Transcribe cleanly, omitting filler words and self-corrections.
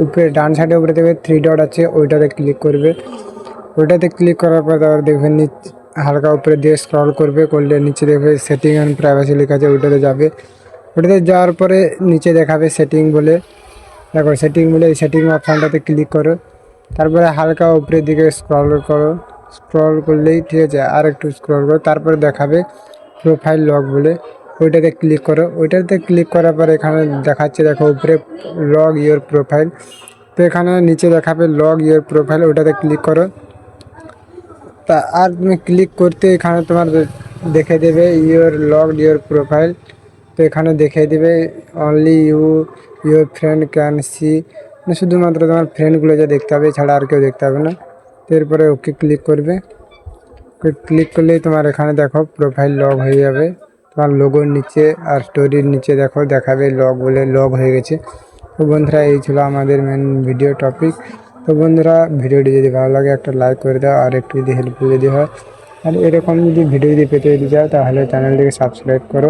উপরে ডান সাইডে উপরে দেখবে 3 ডট আছে, ওইটাতে ক্লিক করবে। ওইটাতে ক্লিক করার পর তারপর দেখবেন হালকা উপরে দিয়ে স্ক্রল করলে নিচে দেখবে সেটিং অ্যান্ড প্রাইভেসি লেখা আছে, ওইটাতে যাবে। ওটাতে যাওয়ার পরে নিচে দেখাবে সেটিং বলে, দেখো সেটিং বলে এই সেটিং অপশানটাতে ক্লিক করো। তারপরে হালকা উপরের দিকে স্ক্রল করলেই ঠিক আছে, আর একটু স্ক্রল করো, তারপরে দেখাবে প্রোফাইল লগ বলে, ওইটাতে ক্লিক করো। ওইটাতে ক্লিক করার পরে এখানে দেখাচ্ছে দেখো উপরে লগ ইওর প্রোফাইল, তো এখানে নিচে দেখাবে লগ ইওর প্রোফাইল, ওইটাতে ক্লিক করো। তা আর তুমি ক্লিক করতে এখানে তোমার দেখে দেবে ইওর প্রোফাইল, তো এখানে দেখে দেবে only your friend can see, মানে শুধুমাত্র তোমার ফ্রেন্ডগুলো যা দেখতে হবে, ছাড়া আর কেউ দেখতে হবে না। তো এরপরে ওকে ক্লিক করবে। ক্লিক করলেই তোমার এখানে দেখো প্রোফাইল লগ হয়ে যাবে, তোমার লোগোর নিচে আর স্টোরির নিচে দেখো দেখাবে লগ বলে, লগ হয়ে গেছে। তো বন্ধুরা এই ছিল আমাদের মেন ভিডিও টপিক। তো বন্ধুরা ভিডিওটি যদি ভালো লাগে একটা লাইক করে দাও, আর একটু যদি হেল্পফুল যদি হয়, আর এরকম যদি ভিডিও যদি পেতে চাও তাহলে চ্যানেলটিকে সাবস্ক্রাইব করো।